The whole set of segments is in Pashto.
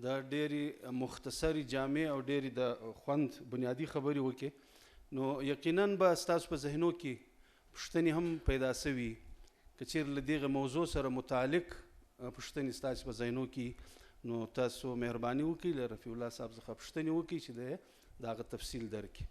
د ډېرې مختصرې جامع او ډېرې د خوند بنیادي خبرې وکړې، نو یقینا به ستاسو په ذهنو کې پوښتنې هم پیدا سوي که چیرې له دغه موضوع سره متعلق پوښتنې ستاسو په ذهنو کې، نو تاسو مهرباني وکړئ له رفیع الله صاحب څخه پوښتنې وکړئ چې د هغه تفصیل درکړي.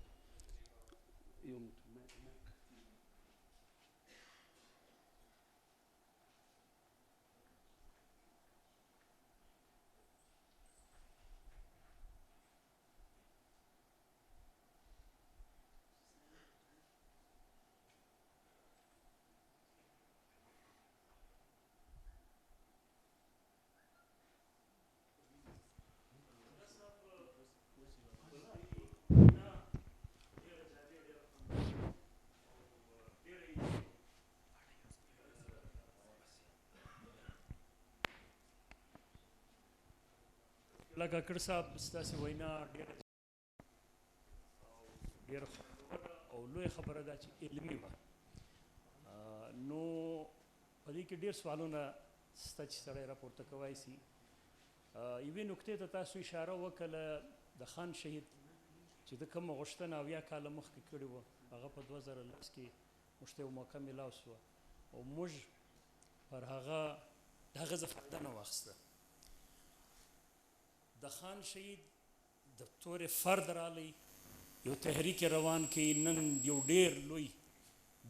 کاکړ صاحب ستاسې وینا ډېره او لویه خبره ده چې علمي وه، نو په دې کې ډېر سوالونه شته چې سړی راپورته کولی شي. یوې نکتې ته تاسو اشاره وکړله د خان شهید چې د کومه غوښتنه 80 کاله مخکې کړې وه، هغه په 2010 کې موږ ته یو موقع میلاو شوه او موږ پر هغه د هغه څه فایده نه واخیسته. د خان شهید د تورې فرد رالی یو تحریک روان کې نن یو ډېر لوی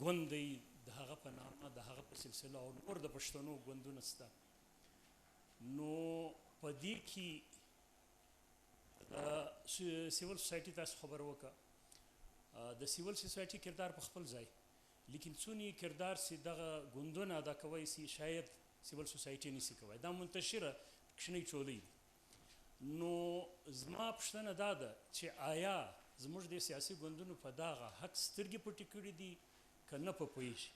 ګوند دی د هغه په نامه د هغه په سلسله او نور د پښتنو ګوندونه شته. نو په دې کې سیول سوسایټي تاسو خبره وکړه، د سیول سوسایټي کردار په خپل ځای، لیکن څونې کردار چې دغه ګوندونه ادا کوی شي شاید سیول سوسایټي نشي کوی، دا منتشره کوچنۍ چولۍ دي. نو زما پوښتنه دا ده چې آیا زموږ د سیاسي ګوندونو په دغه حق سترګې پټې کړي دي که نه په پوهېږي؟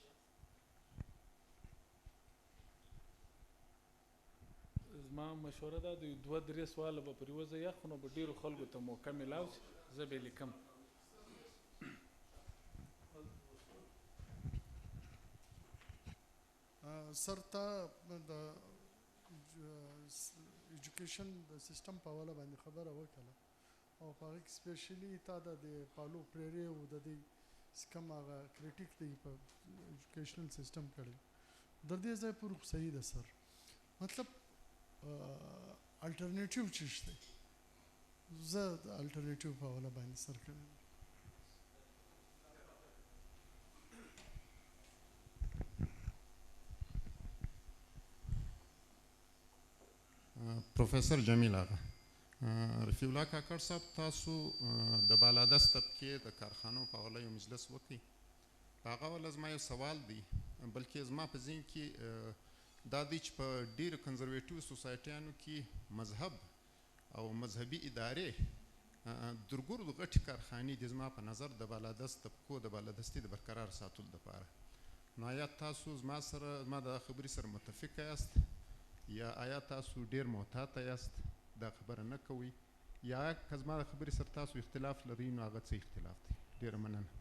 زما مشوره ده د 2-3 سواله به پر یوه ځای یخ نو به ډېرو خلکو ته موقع میلاو شي، زه به یې لیکم. سر تا د ایجوکیشن د سیستم په حواله باندې خبره وکړه او په هغه کې سپیشلی تا د پالو پریری او د دې کوم هغه کریټیک دی په ایجوکیشنل سیستم کړی د دې ځای پر صحیح ده سر، مطلب الټرنیټیو څه شته؟ زه د الټرنیټیو په حواله باندې سر کړم. پروفیسر جمیل آغا، رفیع الله کاکړ صاحب تاسو د بالادست طبقې د کارخانو په حواله یو مجلس وکړئ، په هغه حواله زما یو سوال دی، بلکې زما په ذهن کې دا دی چې په ډېرو کنزرویټیو سوسایټیانو کې مذهب او مذهبي ادارې درګورو غټې کارخانې دي زما په نظر د بالادست طبقو د بالادستي د برقرار ساتلو دپاره. نو آیا تاسو زما د خبرې سره متفق یاست یا آیا تاسو ډیر محتاطه یاست دا خبره نه کوئ، یا که زما د خبرې سره تاسو اختلاف لرئ نو هغه څه اختلاف دی؟ ډیره مننه.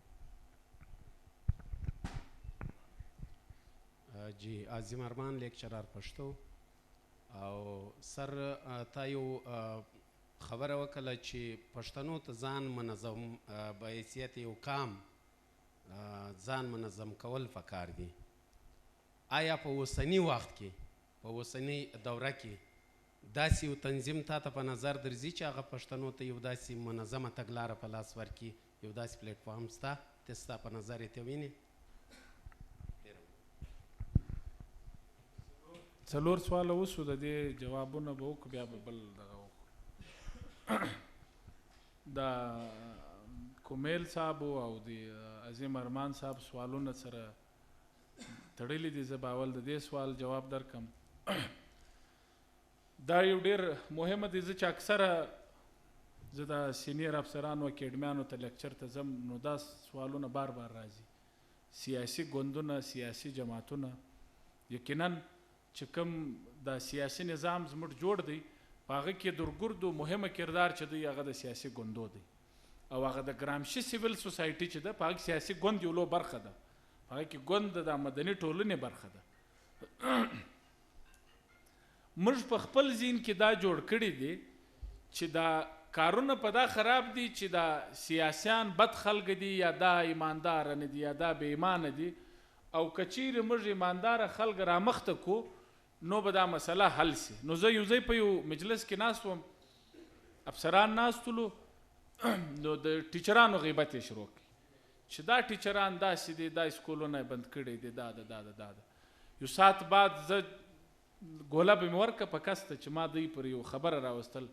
جی عظیم ارمان لیکچرار پښتو، او سر تا یو خبره وکړه چې پښتنو ته ځان منظم به حیثیت یو کام ځان منظم کول پکار دي. آیا په اوسني وخت کې په اوسنۍ دوره کې داسې یو تنظیم تا ته په نظر درځي چې هغه پښتنو ته یو داسې منظمه تګلاره په لاس ورکړي، یو داسې پلیټفارم شته ته ستا په نظر یې ته وینې؟ څلور سواله وسو، د دې جوابونه به وکړو بیا به بل دغه وکړو. د کومیل صاحب او د عظیم ارمان صاحب سوالونه سره تړلي دي، زه به اول د دې سوال جواب درکم. دا یو ډېر مهمه دی، زه چې اکثره زه د سینیر افسرانو اکیډمیانو ته لیکچر ته ځم نو دا سوالونه بار بار راځي. سیاسي ګوندونه، سیاسي جماعتونه، یقینا چې کوم د سیاسي نظام زموږ جوړ دی په هغه کې درګردو مهمه کردار چې دی هغه د سیاسي ګوندو دی، او هغه د ګرامشي سیویل سوسایټي چې ده په هغه کې سیاسي ګوند یو لو برخه ده، په هغه کې ګوند د مدني ټولنې برخه ده. موږ په خپل ذهن کې دا جوړ کړي دي چې دا کارونه په دا خراب دي چې دا سیاسیان بد خلک دي یا دا ایماندار نه دي یا دا بې ایمانه دي، او که چیرې موږ ایمانداره خلک رامخته کو نو به دا مسله حل سي. نو زه یو ځای په یو مجلس کې ناست وم، افسران ناستلو، نو د ټیچرانو غیبت یې شروع کړي چې دا ټیچران داسې دي، دا اسکولونه بند کړي دي، دا یو ساعت بعد زه ګوله به مې ورکړه په کس ته چې ما دوی پر یو خبره راوستل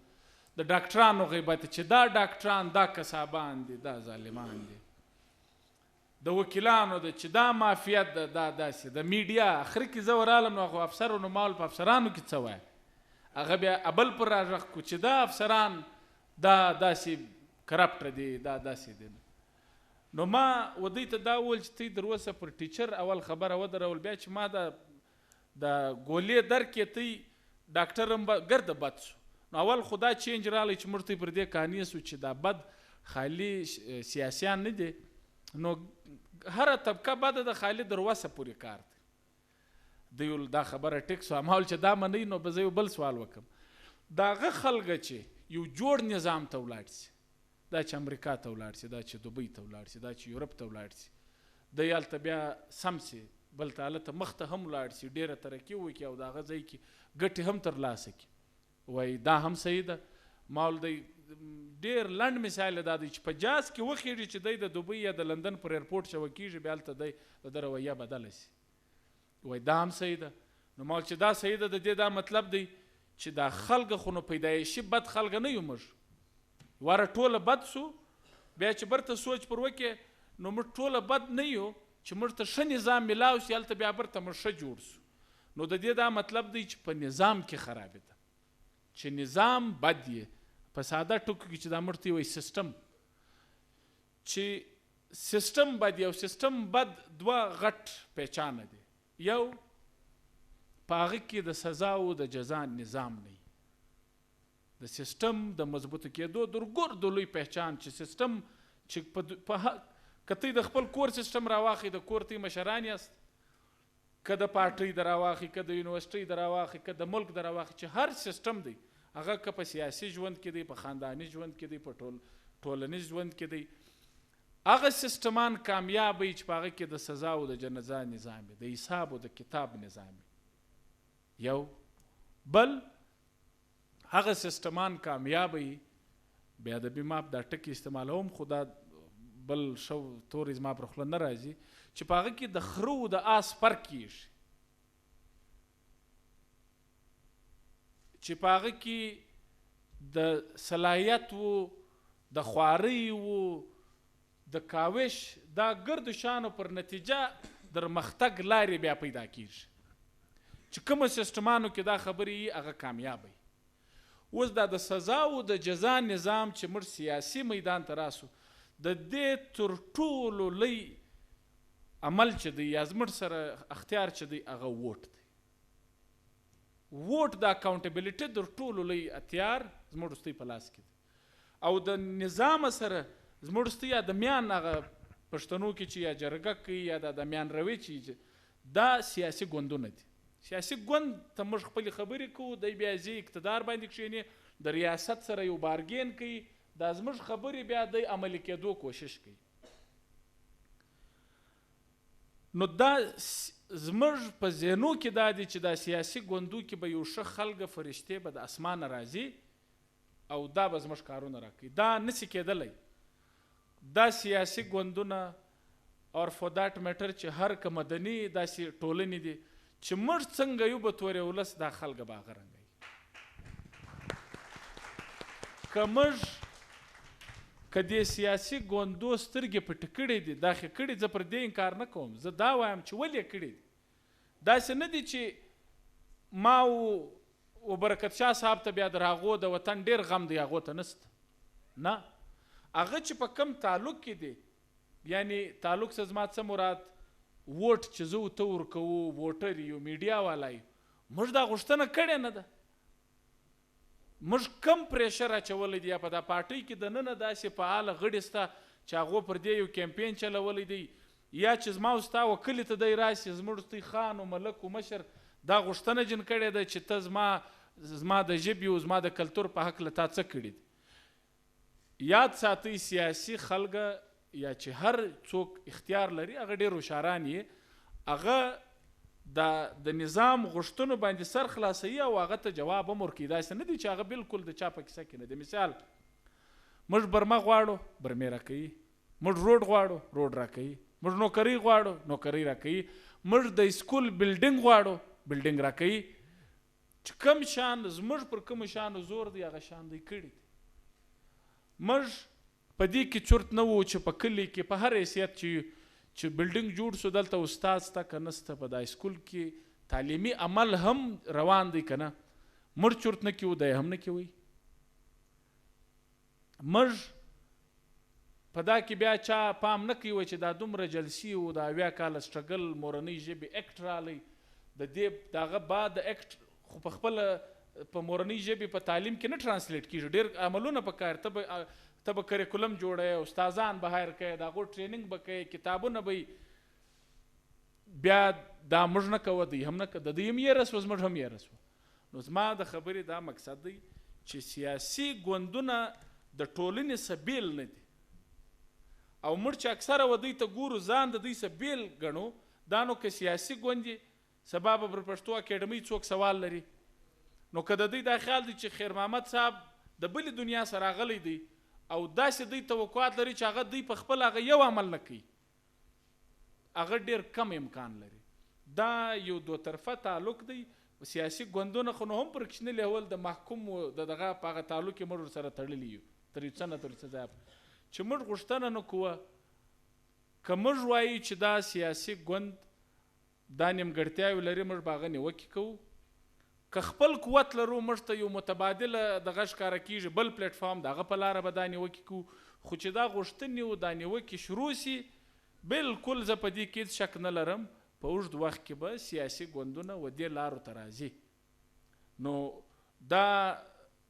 د ډاکټرانو غیبت، چې دا ډاکټران دا کسابان دي، دا ظالمان دي، د وکیلانو د چې دا مافیات ده، دا داسې د میډیا. اخر کې زه ورالم نو هغو افسرانو مال په افسرانو کې څه وایي، هغه بیا ابل پر راغږ کو چې دا افسران دا داسې کرپټ دي، دا داسې دي. نو ما ودوی ته دا وویل چې تی در اوسه پر ټیچر اول خبره ودرول، بیا چې ما د ګولې درکې تی ډاکټر هم ګرده بد سو. نو اول خو دا چینج رالی چې موږ تی پر دې قانع سو چې دا بد خالی سیاسیان نه دي، نو هره طبقه بده د خالی در وسه پورې کار دی. دوی دا خبره ټیک سو، هماول چې دا منئ نو به زه یو بل سوال وکړم. دا هغه خلکه چې یو جوړ نظام ته ولاړ سي، دا چې امریکا ته ولاړ سي، دا چې دوبۍ ته ولاړ سي، دا چې یورپ ته ولاړ سي، دی هلته بیا سم سي، بل ته هلته مخته هم ولاړ سي، ډېره ترقي وکړي او د هغه ځای کې ګټې هم ترلاسه کړي، وایي دا هم صحیح ده. ما ول دی ډېر لنډ مثال دا دی چې په جاز کې وخېږي چې دی د دوبۍ یا د لندن پر ایرپورټ شوه کېږي، بیا هلته دی د ده رویه بدله سي، وایي دا هم صحیح ده. نو ما ول چې دا صحیح ده، د دې دا مطلب دی چې دا خلکه خو نو پیدایشي بد خلکه نه یو موږ، واره ټوله بد سو، بیا چې برته سوچ پر وکې نو موږ ټوله بد نه یو، چې موږ ته ښه نظام میلاو سي هلته بیا برته موږ ښه جوړ سو. نو د دې دا مطلب دی چې په نظام کې خرابې ده، چې نظام بد یې په ساده ټکو کې چې دا موږ ته وایي سیسټم، چې سیسټم بد یو سیسټم بد دوه غټ پہچانه دي. یو په هغه کې د سزا او د جزا نظام نه، د سیسټم د مضبوطه کېدو درګور د لوی پہچان چې سیسټم چې که تی د خپل کور سیسټم راواخی، د کور تی مشران یاست، که د پارټۍ د راواخی، که د یونیورسټۍ د راواخی، که د ملک د راواخی، چې هر سیسټم دی هغه که په سیاسي ژوند کې دی، په خانداني ژوند کې دی، په ټولنیز ژوند کې دی، هغه سیسټمان کامیاب وي چې په هغه کې د سزا او د جزا نظام وي، د حساب او د کتاب نظام وي. یو بل هغه سیسټمان کامیاب وي، بیا د ما دا ټکي استعمالوم، خو دا بل شو تورې زما پر خوله نه راځي، چې په هغه کې د خره او د آس فرق کېږي، چې په هغه کې د صلاحیت و، د خوارۍ و، د کاوش، دا ګرد شانو پر نتیجه در مختګ لارې بیا پیدا کېږي، چې کومو سیسټمانو کې دا خبرې وي هغه کامیاب وي. اوس دا د سزا او د جزا نظام چې موږ سیاسي میدان ته راسو، د دې تر ټولو لوی عمل چې دی یا زموږ سره اختیار چې دی هغه ووټ دی. ووټ د اکاونټیبلیټي تر ټولو لوی اختیار زموږ وروستی په لاس کې دی، او د نظام سره زموږ وروستی یا د میان هغه پښتنو کې چې یا جرګه کوي یا د میان روي چې دا سیاسي ګوندونه دي. سیاسي ګوند ته موږ خپلې خبرې کوو، دی بیا ځي اقتدار باندې کښېني، د ریاست سره یو بارګین کوي، دا زموږ خبرې بیا دی عملي کېدو کوشش کوي. نو دا زموږ په ذهنو کې دا دی چې دا سیاسي ګوندو کې به یو ښه خلکه فرشتې به د اسمانه راځي او دا به زموږ کارونه راکوي. دا نسي کېدلی. دا سیاسي ګوندونه اور فور دیٹ میټر چې هر که مدني داسې ټولنې دي چې موږ څنګه یو به تورې ولس دا خلکه به هغه رنګه وي. که موږ که دې سیاسي ګوندو سترګې پټې کړې دي، دا خې کړي، زه پر دې انکار نه کوم، زه دا وایم چې ولې یې کړي دي. داسې نه دي چې ما و برکت شاه صاحب ته بیا در هغو د وطن ډېر غم دی، هغو ته نسته. نه، هغه چې په کم تعلق کې دی، یعنی تعلق څه زما څه مراد، ووټ چې زه ورته ورکوو، ووټر یو، میډیا والا یو، موږ دا غوښتنه کړې نه ده. موږ کم پریشر اچولی دی، یا په دا پارټۍ کې دننه داسې فعاله غړي شته چې هغو پر دې یو کیمپین چلولی دی، یا چې زما او ستا وکلي ته دی راسي، زموږ وروستی خان و ملک و مشر دا غوښتنه جن کړې ده چې ته زما زما د ژبې او زما د کلتور په هکله تا څه کړي دي. یاد ساتئ سیاسي خلکه یا چې هر څوک اختیار لري هغه ډېر هوښیاران یې، هغه د نظام غوښتنو باندې سر خلاصوي او هغه ته جواب هم ورکوي. داسې نه دي چې هغه بالکل د چا په کیسه کې نه دی. مثال موږ برمه غواړو برمې راکوي، موږ روډ غواړو روډ راکوي، موږ نوکري غواړو نوکري راکوي، موږ د سکول بلډینګ غواړو بلډینګ راکوي. چې کوم شان زموږ پر کوم شانو زور دی هغه شان دی کړي دي. موږ په دې کې چورت نه وو چې په کلي کې په هر حیثیت چې بلډینګ جوړ شو دلته استاد سته که نسته، په دا سکول کې تعلیمي عمل هم روان دی که نه، موږ چورت نه کوو دی هم نه کوي. موږ په دا کې بیا چا پام نه کوي چې دا دومره جلسي و دا 80 کاله سټرګل مورنۍ ژبې اکټ رالی د دې دغه بعد د اکټ خو په خپل په مورنۍ ژبې په تعلیم کې نه ترانسلیټ کیږي. ډېر عملونه پکار، ته به کریکولم جوړوي، استادان به هایر کوي، د هغو ټریننګ به کوي، کتابونه به بیا دا موږ نه کوو دوی هم نه کوي، د دوی هم یې رسوه زموږ هم یې رسوه. نو زما د خبرې دا مقصد دی چې سیاسي ګوندونه د ټولنې څه بیل نه دي او موږ چې اکثره و دوی ته ګورو ځان د دوی څه بیل ګڼو. دا نو که سیاسي ګوند یې سبا به پر پښتو اکیډمۍ څوک سوال لري، نو که د دوی دا خیال دی چې خیر محمد صاحب د بلې دنیا سره راغلی دی او داسې دوی توقعات لري چې هغه دوی په خپل هغه یو عمل نه کوي، هغه ډېر کم امکان لري. دا یو دو طرفه تعلق دی. سیاسي ګوندونه خو نو هم پر کوچني لیول د محکوم دغه په هغه تعلق کې موږ سره تړلي یو تر یو څه نه تر څه ځایه چې موږ غوښتنه نه کوو. که موږ وایو چې دا سیاسي ګوند دا نیمګړتیاوې لري موږ به هغه نیوکې کوو. که خپل قوت لرو موږ ته یو متبادله دغه ښکاره کېږي بل پلیټفارم د هغه په لاره به دا نیوکې کوو. خو چې دا غوښتنې و دا نیوکې شروع سي بالکل زه په دې کې هېڅ شک نه لرم په اوږد وخت کې به سیاسي ګوندونه و دې لارو ته راځي. نو دا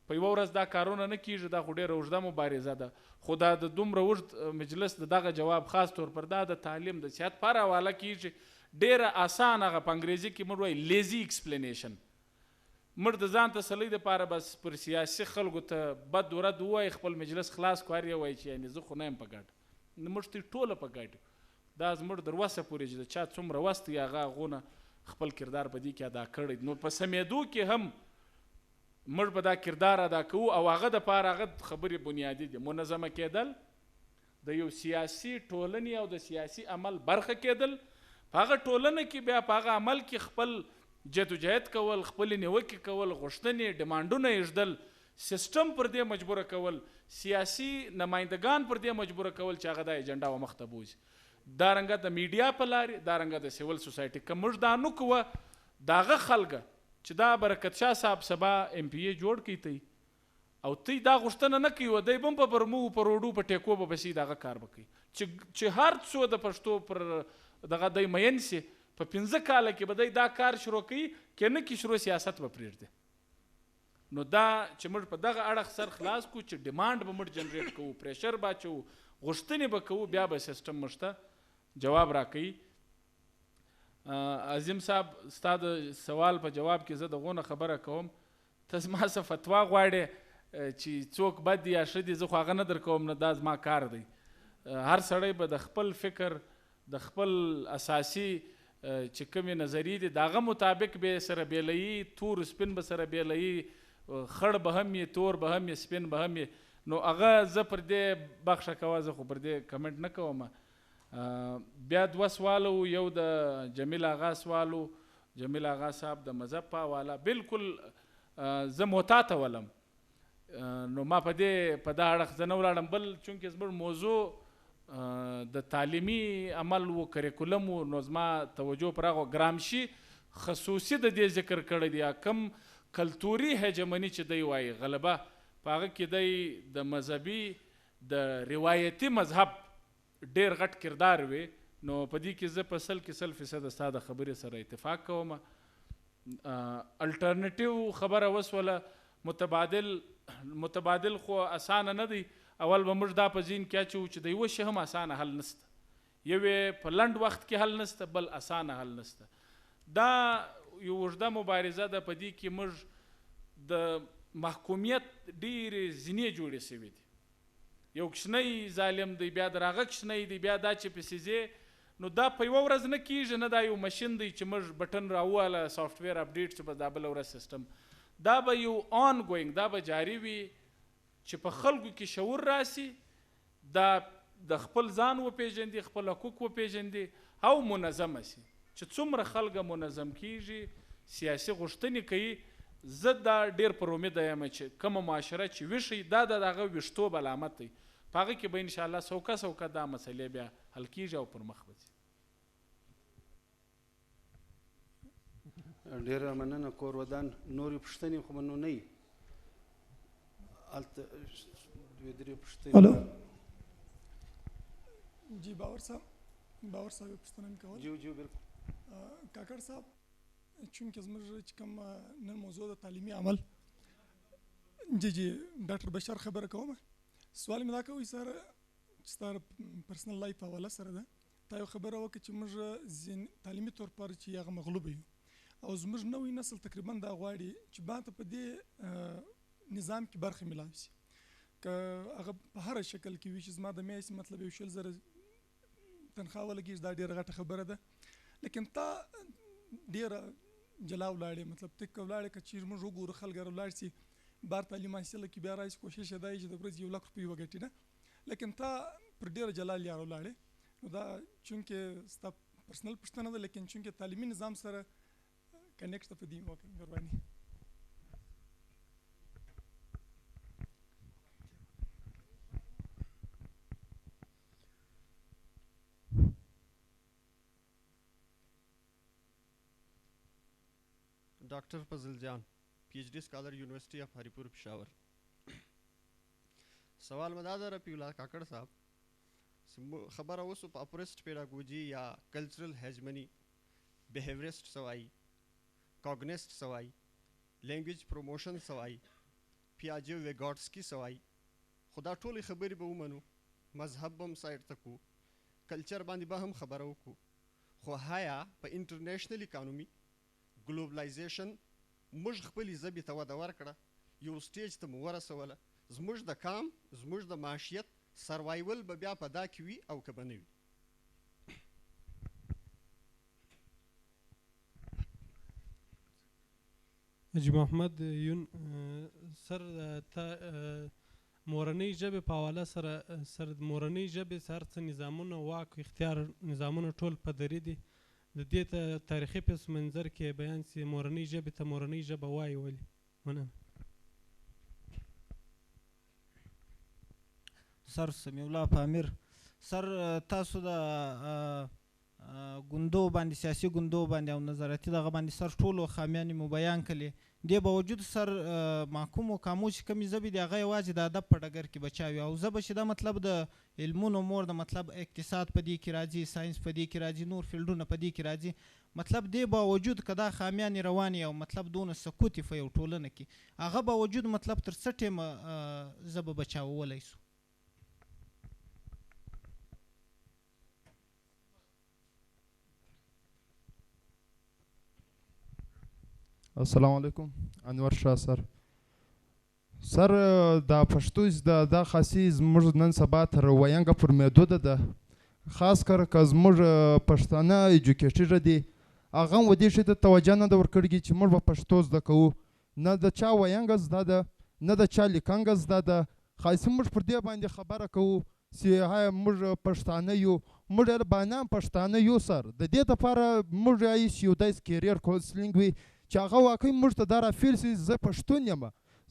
په یوه ورځ دا کارونه نه کېږي، دا خو ډېره اوږده مبارزه ده. خو دا د دومره اوږد مجلس د دغه جواب خاص طور پر دا د تعلیم د صحت په اړه حواله کېږي. ډېره اسان هغه په انګریزي کې موږ وایي لیزي ایکسپلینیشن. موږ د ځان تسلۍ دپاره بس پر سیاسي خلکو ته بد ورد ووایي، خپل مجلس خلاص کړو، هر یو وایي چې یعنې زه خو نه یم په ګډ. موږ ته ټوله په ګډ یو. دا زموږ در وسه پورې چې د چا څومره وس دی هغه هغونه خپل کردار په دې کې ادا کړی. نو په سمېدو کې هم موږ به دا کردار ادا کوو او هغه دپاره هغه خبرې بنیادي دي. منظمه کېدل، د یو سیاسي ټولنې او د سیاسي عمل برخه کېدل، په هغه ټولنه کې بیا په هغه عمل کې خپل جدوجہد کول، خپل نیوکې کول، غوښتنې ډیمانډونه ایږدل، سیستم پر دې مجبوره کول، سیاسي نمایندګان پر دې مجبوره کول چې هغه دا ایجنډا و مخته بوځي. دارنګه د میډیا په لارې، دارنګه د سیول سوسایټي. که موږ دا نه کوو د هغه خلکه چې دا برکت شاه صاحب سبا MPA جوړ کړي تی او تی دا غوښتنه نه کوي، دی به هم په برمو په روډو په ټیکو به پسې دغه کار به کوي چې هر څو د پښتو پر دغه دی مین سي په 15 کاله کې به دی دا کار شروع کوي، که نه کې شروع سیاست به پرېږدي. نو دا چې موږ په دغه اړخ سر خلاص کړو چې ډیمانډ به موږ جنریټ کوو، پریشر به اچوو، غوښتنې به کوو، بیا به سیسټم موږ ته جواب راکوي. عظیم صاحب ستا د سوال په جواب کې زه دغونه خبره کوم، ته زما څه فتوا غواړې چې څوک بد یا ښه دي، زه خو هغه نه در کوم، نه دا زما کار دی. هر سړی به د خپل فکر د خپل اساسي چې کومې نظریې دي د هغه مطابق به سره بیلوي، تور سپین به سره بیلوي، خړ به هم یې، تور به هم یې، سپین به هم یې. نو هغه زه پر دې بخښه کوه، زه خو پر دې کمنټ نه کوم. بیا 2 سوال و، یو د جمیل آغا سوال و، جمیل آغا صاحب د مذهب په حواله. بالکل زه محتاطه ولم، نو ما په دې په دا اړخ زه نه ولاړم. بل چونکې زموږ موضوع د تعلیمي عمل و، کریکولم و، نو زما توجه پر هغه ګرامشي خصوصي د دې ذکر کړی دی. کم کلتوري هجمني چې دی وایي غلبه په هغه کې دی د مذهبي د روایتي مذهب ډېر غټ کردار وي. نو په دې کې زه په 100% ستا د خبرې سره اتفاق کوم. الټرنیټیو خبره وسوله، متبادل خو اسانه نه دی. اول به موږ دا په ذهن کې اچوو چې د یوه شي هم اسانه حل نشته، یوې په لنډ وخت کې حل نشته، بل اسانه حل نشته. دا یو اوږده مبارزه ده، په دې کې موږ د محکومیت ډېرې زینې جوړې شوي دي. یو کوچنی ظالم دی، بیا د هغه کوچنی دی، بیا دا چې پسې ځې، نو دا په یوه ورځ نه کېږي، نه دا یو مشین دی چې موږ بټن راوواله سافټویر اپډیټ شو بس دا بله ورځ سیسټم. دا به یو آن ګوینګ، دا به جاري وي چې په خلکو کې شعور راسي، دا د خپل ځان وپېژندي، خپل حقوق وپېژندي او منظمه سي. چې څومره خلک منظم کېږي، سیاسي غوښتنې کوي، زه دا ډېر پر امیده یم چې کومه معاشره چې ویښي، دا د هغه ویښتوب علامت دی. په هغه کې به انشاءالله سوکه سوکه دا مسئلې بیا حل کېږي او پر مخ به ځي. ډېره مننه کور ودان. نورې پوښتنې خو به نو نه وي هلته دوې درې پوښتنې. الو جی باور صاحب یو پوښتنه مې کوله. جی بالکل کاکړ صاحب، چونکې زموږ چې کوم نن موضوع د تعلیمي عمل، جی ډاکټر بشار خبره کوم. سوال مې دا کوي سر چې ستا پرسنل لایف حواله سره ده، تا یو خبره وکړه چې موږ تعلیمي طور پر چې هغه مغلوب یو، او زموږ نوی نسل تقریبا دا غواړي چې باید په دې نظام کې برخه ملاوي شي، که هغه په هر شکل کې وي. چې زما د میاشتې مطلب 1,000 تنخواه ولګېږي، دا ډېره غټه خبره ده. لیکن تا ډېره جلا ولاړې، مطلب ټیک ولاړې، که چېرې موږ وګورو خلک ولاړ شي بار تعلیم حاصله کړي، بیا راشي کوشش یې دا وي چې د ورځې 1,00,000 روپۍ وګټي نه. لیکن تا پر ډېره جلا لاره ولاړې. نو دا چونکې ستا پرسنل پوښتنه ده، لیکن چونکې تعلیمي نظام سره کنیکټ ته په دې وکړې. مهرباني. ډاکټر فضل جان، PhD سکالر، یونیورسٹی آف ہری پور پشاور. سوال مدا ده رفیع الله کاکړ صاحب، خبره اوس په اپورست پیډاګوجي یا کلچرل هیجمنی، بیهیویرست سوای، کاګنیسټ سوای، لینګویج پروموشن سوای، پیاجو ویګاټسکی سوای، خدا ټولې خبرې به ومنو، مذهب به هم سایډ ته کو، کلچر باندې به هم خبره وکړو، خو هایا په انټرنیشنل اکانومي ګلوبلایزیشن موږ خپلې ژبې ته وده ورکړه، یو سټیج ته مو ورسوله. زموږ د کام، زموږ د معاشیت سروایول به بیا په دا کې وي او که به نه وي. حاجي محمد یون سر، تا مورنۍ ژبې په حواله سره سر مورنۍ ژبې هر څه نظامونه، واک، اختیار نظامونه ټول په دري دي. د دې ته تاریخي پس منظر کې بیان سي مورنۍ ژبې ته مورنۍ ژبه وایي ولې. مننه. سر سمیع الله پامیر، سر تاسو د ګوندو باندې، سیاسي ګوندو باندې او نظارتي دغه باندې سر ټولو خامیانې مو بیان کړلې. دې باوجود سر محکوم و کامو چې کومې ژبې دي هغه یوازې د ادب په ډګر کې بچاوي، او ژبه چې دا مطلب د علمونو مور د مطلب اقتصاد په دې کې راځي، ساینس په دې کې راځي، نور فیلډونه په دې کې راځي. مطلب دې باوجود که دا خامیانې روانې او مطلب دونه سکوت په یو ټولنه کې، هغه باوجود مطلب تر څه ټیمه ژبه بچاولی سو. السلام علیکم. انور شاه سر. سر دا پښتو دا خاصي زموږ نن سبا تر وینګه پر محدوده ده، خاص کر که زموږ پښتانه ایجوکیټډ دي، هغه هم ودې شي ته توجه نه ده ورکړې چې موږ به پښتو زده کوو. نه د چا وینګه زده ده، نه د چا لیکنګه زده ده، خاصي موږ پر دې باندې خبره کوو چې های موږ پښتانه یو، موږ ډېر بانام پښتانه یو. سر د دې دپاره موږ رایس یو داسې کیریر کونسلینګ وي چې هغه واقعي موږ ته دا رافیل سي زه پښتون یم،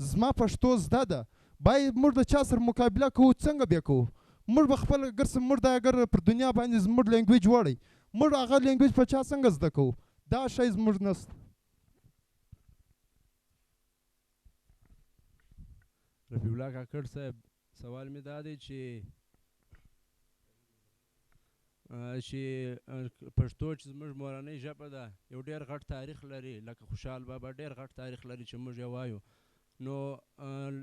زما پښتو زده ده، باید موږ د چا سره مقابله کوو، څنګه بیا کوو؟ موږ به خپل ګرځو، موږ دا اگر پر دنیا باندې زموږ لینګویج وړی، موږ هغه لینګویج په چا څنګه زده کوو؟ دا شی زموږ نسته. رفیع الله کاکړ صاحب، سوال مې دا دی چې پښتو چې زموږ مورنۍ ژبه ده، یو ډېر غټ تاریخ لري، لکه خوشحال بابا ډېر غټ تاریخ لري چې موږ یې وایو. نو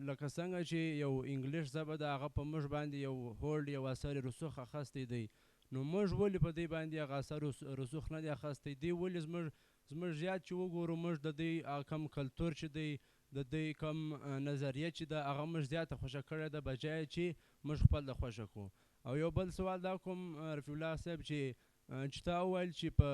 لکه څنګه چې یو انګلیش ژبه ده، هغه په موږ باندې یو هولډ، یو اثر رسوخ اخیستی دی، نو موږ ولې په دې باندې هغه اثر رسوخ نه دی اخیستی؟ دی ولې زموږ زیات چې وګورو، موږ د دې کم کلتور چې دی د دوی کوم نظریه چې ده هغه موږ زیاته خوښه کړې ده بجای چې موږ خپل د خوښه کړو. او یو بل سوال دا کوم رفیع الله صاحب چې تا وویل چې په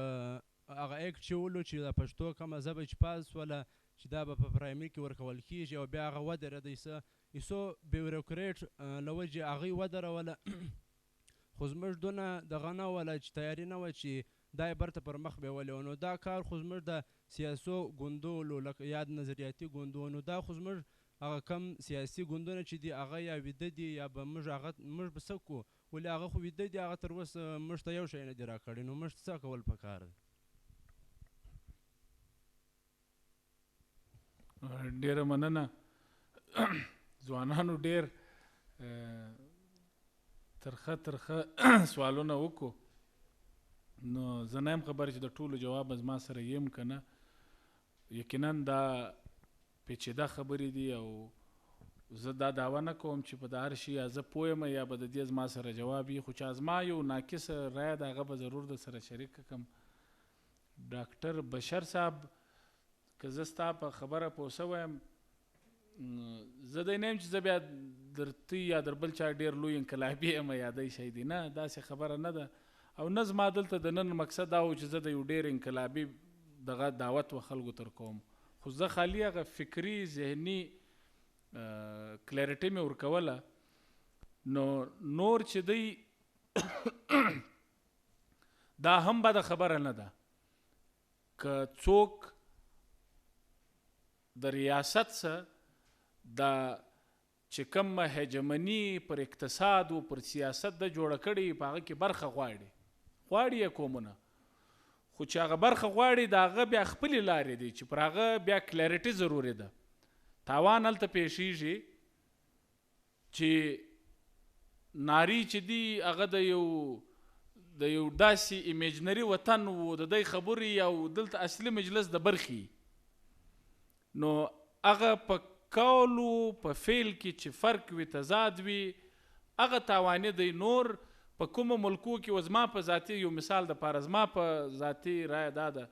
هغه ایکټ چې ولو چې د پښتو کومه ژبه چې پاس شوله چې دا به په پرایمري کې ورکول کېږي او بیا هغه ودرېده ایسو بیوروکریټ له وجې هغوی ودروله خو زموږ دونه دغه نه وله چې تیاري نه وه چې دا یې برته پر مخ بیولې وه. نو دا کار خو زموږ د سیاسو ګوندونو لکه یا د نظریاتي ګوندونو دا خو زموږ هغه کم سیاسي ګوندونه چې دي هغه یا ویده دي یا به موږ به څه کړو ولې هغه خو ویده دي هغه تر اوسه موږ ته یو شی نه دي راکړی نو موږ څه کول پکار دی. ډېره مننه ځوانانو ډېر ترخه سوالونه وکړو نو زه نه یم خبر چې د ټولو جواب زما سره یم که نه. یقینا دا پیچیده خبرې دي او زه دا دعوه نه کوم چې په د هر شي یا زه پوه یم یا به د دې زما سره جواب وي خو چې زما یو ناقصه رایه ده هغه به ضرور در سره شریک کړم. ډاکټر بشر صاحب که زه ستا په خبره پوه سوی یم زه دی نه یم چې زه بیا در ته یا در بل چا ډېر لوی انقلابي یم یا دی شی دی نه داسې خبره نه ده او نه زما دلته د نن مقصد دا و چې زه د یو ډېر انقلابي دغه دعوت و خلکو تر کوم خو زه خالي هغه فکري ذهني کلیرټي مې ورکوله نو نور چې دی دا هم بده خبره نه ده که څوک د ریاست څخه دا چې کومه هجمني پر اقتصاد او پر سیاست د جوړه کړې په هغه کې برخه غواړي یې قومونه خو چې هغه برخه غواړي د هغه بیا خپلې لارې دي چې پر هغه بیا کلیرټي ضروري ده. تاوان هلته پیښیږي چې ناري چې دي هغه د یو داسې ایمیجنري وطن و د دی خبرې او دلته اصلي مجلس د برخې نو هغه په کولو په فعل کې چې فرق وي تضاد وي هغه تاواني دی. نور په کومو ملکو کې و زما په ذاتي یو مثال دپاره زما په ذاتي رایه دا ده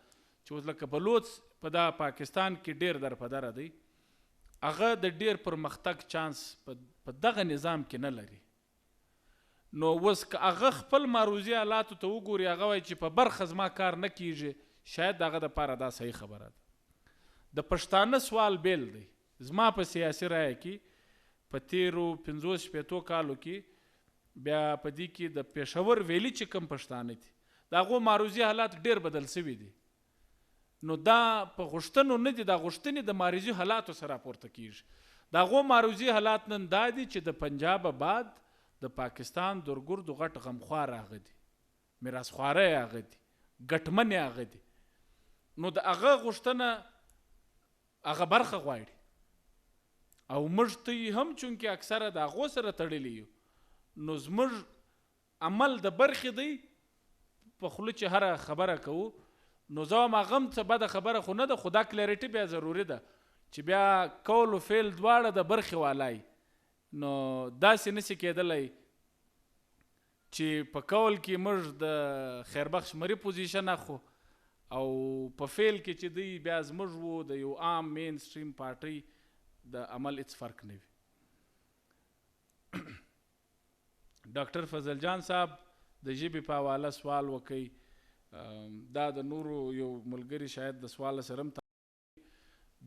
چې اوس لکه بلوڅ په دا پاکستان کې ډېر درپدره دی هغه د ډېر پرمختګ چانس په دغه نظام کې نه لري. نو اوس که هغه خپل معروضي حالاتو ته وګوري هغه وایي چې په برخه زما کار نه کیږي شاید د هغه دپاره دا صحیح خبره ده. د پښتانه سوال بیل دی. زما په سیاسي رایه کې په تیرو 50-60 کالو کې بیا په دې کې د پېښور ویلي چې کوم پښتانه دي د هغو معروضي حالات ډېر بدل سوي دي نو دا په غوښتنو نه دي دا غوښتنې د معروضي حالاتو سره راپورته کېږي. د هغو معروضي حالات نن دا دي چې د پنجاب بعد د پاکستان درګردو غټ غمخوار هغه دي میراثخواره یې هغه دي ګټمن یې هغه دي نو د هغه غوښتنه هغه برخه غواړي او موږ ته هم چونکې اکثره د هغو سره تړلي یو نو زموږ عمل د برخې دی په خوله چې هره خبره کوو نو زه هم هغه هم څه بده خبره خو نه ده خو دا کلیرټي بیا ضروري ده چې بیا کول و فعل دواړه د برخې والای نو داسې نشي کېدلی چې په کول کې موږ د خیربخش مري پوزیشن اخو او په فعل کې چې دی بیا زموږ وو د یو عام مین سټریم پارټۍ د عمل هېڅ فرق نه وي. ډاکټر فضل جان صاحب د ژبې په حواله سوال وکړي دا د نورو یو ملګري شاید د سوال سره هم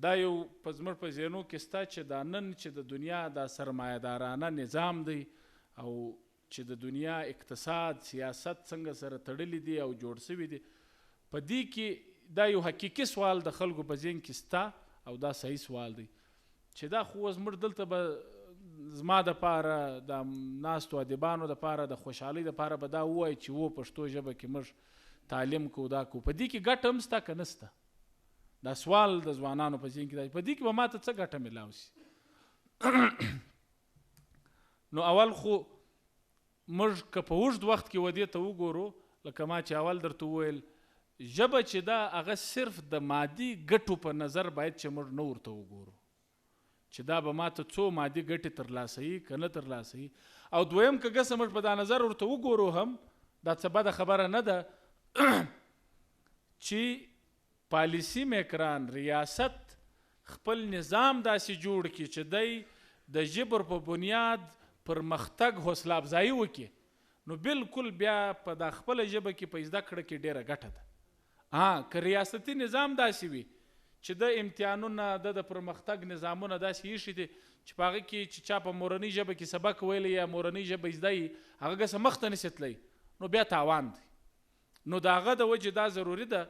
دا یو په زموږ په ذهنو کې سته چې دا نن چې د دنیا دا سرمایه‌دارانه نظام دی او چې د دنیا اقتصاد سیاست څنګه سره تړلي دي او جوړ سوي دي په دې کې دا یو حقیقي سوال د خلکو په ذهن کې سته او دا صحیح سوال دی چې دا خو زموږ دلته به زما دپاره د ناستو ادیبانو دپاره د خوشحالۍ دپاره به دا ووایي چې و پښتو ژبه کې موږ تعلیم کوو دا کوو په دې کې ګټه هم سته که نه سته دا سوال د ځوانانو په ذهن کې دی په دې کې به ما ته څه ګټه میلاو شي نو اول خو موږ که په اوږد وخت کې ودې ته وګورو لکه ما چې اول درته وویل ژبه چې دا هغه صرف د مادي ګټو په نظر باید چې موږ نه ورته وګورو چې دا به ما ته څو مادي ګټې ترلاسوي که نه ترلاسوي او دویم که ګسه موږ په دا نظر ورته وګورو هم دا څه بده خبره نه ده چې پالیسی میکران ریاست خپل نظام داسې جوړ کړي چې دی د ژبر په بنیاد پرمختګ حوصله افزایي وکړي نو بالکل بیا په دا خپله ژبه کې په زده کړه کې ډیره ګټه ده. که ریاستي نظام داسې وي چې د امتحانونه د پرمختګ نظامونه داسې ایښي دي چې په هغه کې چې چا په مورنۍ ژبه کې سبق ویلی یا مورنۍ ژبه زده وي هغه ګسه مخته نشي تللی نو بیا تاوان دی. نو د هغه د وجې دا ضروري ده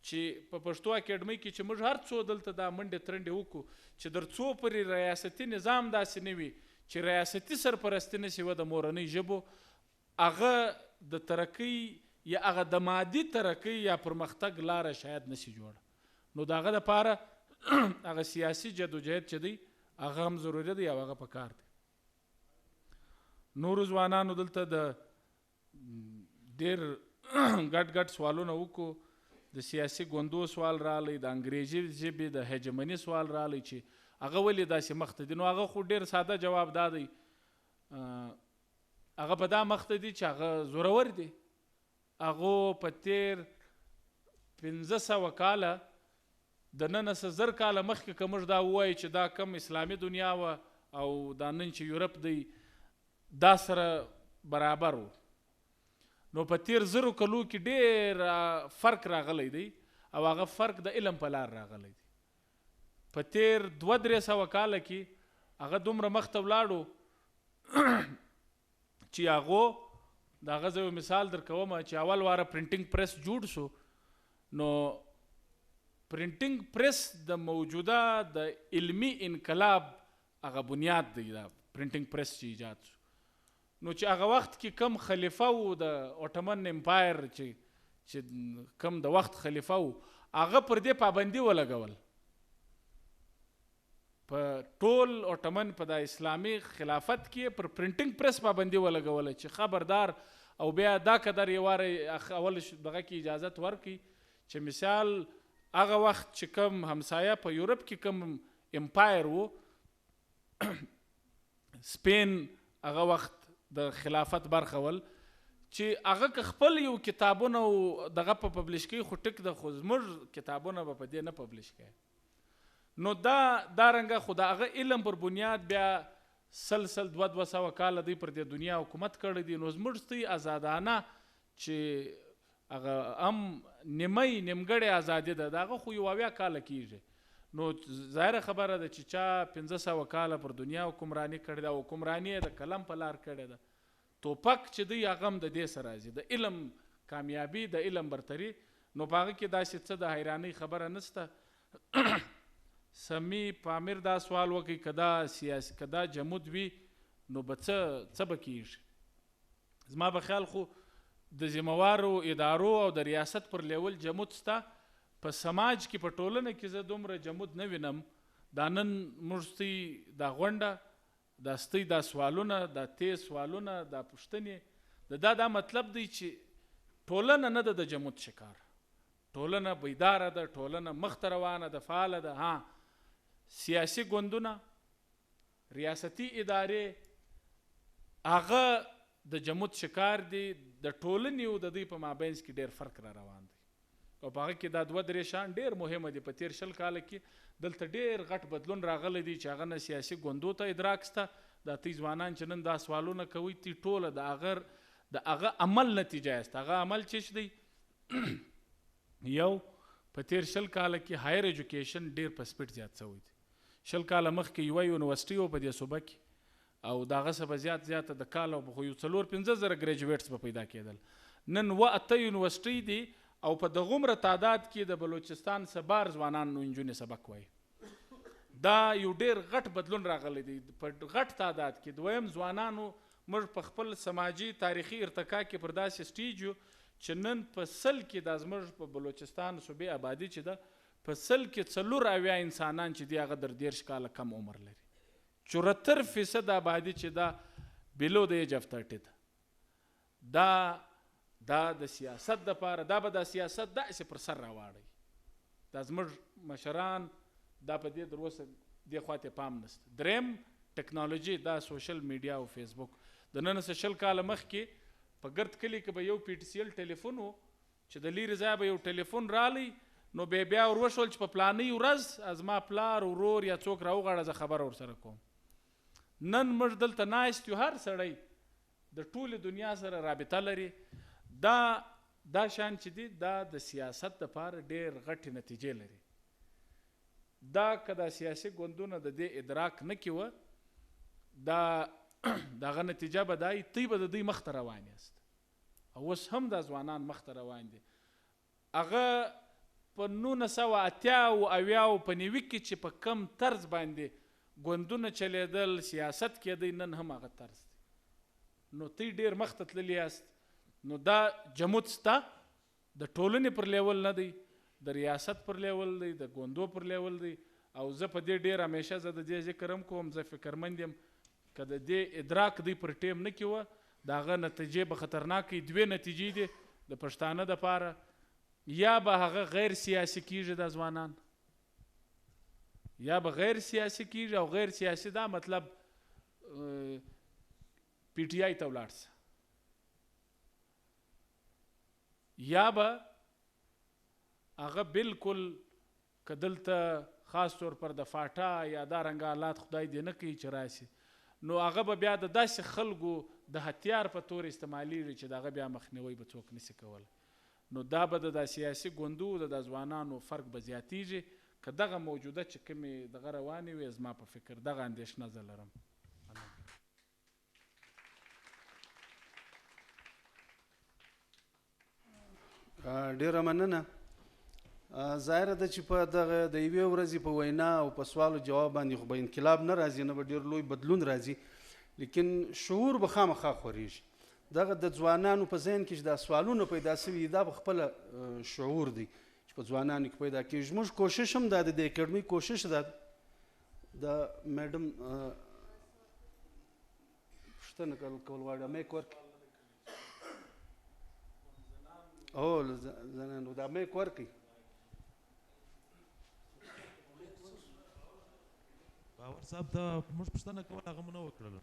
چې په پښتو اکیډمۍ کې چې موږ هر څو دلته دا منډې ترنډې وکړو چې در څو پورې ریاستي نظام داسې نه وي چې ریاستي سرپرستي نشي و د مورنۍ ژبو هغه د ترقۍ یا هغه د مادي ترقۍ یا پرمختګ لاره شاید نشي جوړه. نو د هغه دپاره هغه سیاسي جدوجهد چې دی هغه هم ضروري دی او هغه پکار دی. نورو ځوانانو دلته د ډېر ګډ ګډ سوالونه وکړو. د سیاسي ګوندو سوال رالی، د انګریزي ژبې د هجمني سوال رالی چې هغه ولې داسې مخته دي. نو هغه خو ډېر ساده جواب دا دی هغه په دا مخته دي چې هغه زورور دي. هغو په تیر 1500 کاله د نن څه 1000 کاله مخکې که موږ دا ووایو چې دا کم اسلامي دنیا وه او دا نن چې یورپ دی دا سره برابر و. نو په تیر 1000 کلو کې ډېر فرق راغلی دی او هغه فرق د علم په لار راغلی دی. په تیر 200-300 کاله کې هغه دومره مخته ولاړو چې هغو د هغه زه یو مثال در کوم چې اول واره پرنټینګ پریس جوړ شو نو پرنټینګ پریس د موجوده د علمی انقلاب هغه بنیاد دی دا پرنټینګ پریس چې ایجاد شو. نو چې هغه وخت کې کم خلیفه و د اوټمن امپایر چې کم د وخت خلیفه و هغه پر دې پابندي ولګول په ټول اوټمن په د اسلامي خلافت کې پر پرنټینګ پریس پابندي ولګول چې خبردار او بیا دا قدر یې واره اول دغه کې اجازت ورکړي چې مثال هغه وخت چې کم همسایه په یورپ کې کم امپایر و سپین هغه وخت د خلافت برخه ول چې هغه که خپل یو کتابونه دغه په پبلش کوي خو ټیک ده خو زموږ کتابونه به په دې نه پبلش کوي. نو دا رنګه خو د هغه علم پر بنیاد بیا 200 کاله دی پر دې دنیا حکومت کړی دی. نو زموږ ستوی ازادانه چې هغه هم نیمګړې ازادي ده د هغه خو 80 کاله کېږي. نو ظاهره خبره ده چې چا 1500 کاله پر دنیا حکمراني کړې ده او حکمراني یې د قلم په لار کړې ده. توپک چې دی هغه هم د دې سره راځي د علم کامیابي د علم برتري. نو په هغه کې داسې څه د حیرانۍ خبره نشته. سمی پامیر دا سوال وکړي که دا جمود وي نو به څه به کېږي. زما په خیال خو د ذموارو ادارو او د ریاست پر لیول جمود سته. په سماج کې په ټولنه کې زه دومره جمود نه وینم. دا نن موږ ستوی دا غونډه دا ستوی دا سوالونه دا تیز سوالونه دا پوښتنې دا مطلب دی چې ټولنه نه ده د جمود شکار. ټولنه بیداره ده، ټولنه مخته روانه ده، فعاله ده. سیاسي ګوندونه ریاستي ادارې هغه د جمود شکار دي. د ټولنې او د دوی په مابینځ کې ډېر فرق را روان دی او په هغه کې دا 2-3 شیان ډېر مهمه دي. په تیر 20 کاله کې دلته ډېر غټ بدلون راغلی دی چې هغه نه سیاسي ګوندو ته ادراک شته. دا تی ځوانان چې نن دا سوالونه کوي تی ټوله د هغه عمل نتیجه است. هغه عمل چې دی یو په تیر 20 کاله کې هایر ایجوکیشن ډېر په سپیډ زیات شوی دی. 20 کاله مخکې یوه یونیورسټي و په دې صوبه کې او د هغه څه به زیاته د کال او خو 4-5 زره ګریجویټس به پیدا کېدل. نن 8 یونیورسټۍ دي او په دغومره تعداد کې د بلوچستان څه بار ځوانان نو نجونې سبق وایي. دا یو ډېر غټ بدلون راغلی دی په غټ تعداد کې. دویم ځوانانو موږ په خپل سماجي تاریخي ارتقا کې پر داسې سټیج یو چې نن په 100 کې دا زموږ په بلوچستان صوبې آبادي چې ده په 100 کې 4 انسانان چې دی هغه در 13 کاله کم عمر لري. 74% آبادي چې دا بلو د ایج اف 30 ده. دا د سیاست دپاره دا به د سیاست داسې پر سر راواړی. دا زموږ مشران دا په دې در اوسه دې خواته پام نشته. دریم ټکنالوژي دا سوشل میډیا او فیسبوک. د نن څه 20 کاله مخکې په ګرد کلي کې به یو پی ټي سی ایل ټلیفون و چې د لیرې ځای به یو ټلیفون رالی نو بیا ور وشول چې په پلانۍ ورځ از ما پلار ورور یا څوک راوغواړه زه خبره ورسره کوم. نن موږ دلته ناست یو، هر سړی د ټولې دنیا سره رابطه لري. دا شان چې دی دا د سیاست دپاره ډېر غټې نتیجې لري. دا که دا سیاسي ګوندونه د دې ادراک نه کیوه، دغه نتیجه به دا وي تی به د دوی مخته روان یاست. او اوس هم دا ځوانان مخته روان دي. هغه په 1980 په 90 کې چې په کم طرز باندې ګوندونه چلیدل، سیاست کېدی، نن هم هغه طرز دی. نو تی ډېر مخته تللي یاست. نو دا جمود ستا د ټولنې پر لیول نه دی، د ریاست پر لیول دی، د ګوندو پر لیول دی. او زه په دې ډېر همیشه زه د دې ذکر هم کوم، زه فکرمند یم که د دې ادراک دوی پر ټیم نه کیوه د هغه نتیجې به خطرناکې. دوې نتیجې دي د پښتانه دپاره، یا به هغه غیر سیاسي کیږي دا ځوانان، یا به غیر سیاسي کیږي. او غیر سیاسي دا مطلب پی ټی آی ته ولاړ سه، یا به هغه بالکل که دلته خاص طور پر د فاټا یا دا رنګه حالات خدای دې نه کوي چې راسي، نو هغه به بیا د داسې خلکو د هتیار په تور استعمالیږي چې د هغه بیا مخنیوی به څوک نسي کولی. نو دا به د سیاسي ګوندو د ځوانانو فرق به زیاتیږي. که دغه موجوده چې کومې دغه روانې وي، زما په فکر دغه اندېښنه زه لرم. ډیره مننه. ظاهره ده چې په دغه د یوې ورځې په وینا او په سوال جواب باندې خو به انقلاب نه راځي، نه به ډېر لوی بدلون راځي، لیکن شعور به خامخا خورېږي. دغه د ځوانانو په ذهن کې چې دا سوالونه پیدا سوي دا به خپله شعور دی چې په ځوانانو کې پیدا کېږي. موږ کوشش هم دا د اکیډمي کوشش دا د میډم پوښتنه کول غواړي میک ورکړي. او زنانو دا میک ورکړي. باور صاحب ته موږ پوښتنه کوله، هغه مو نه وکړله.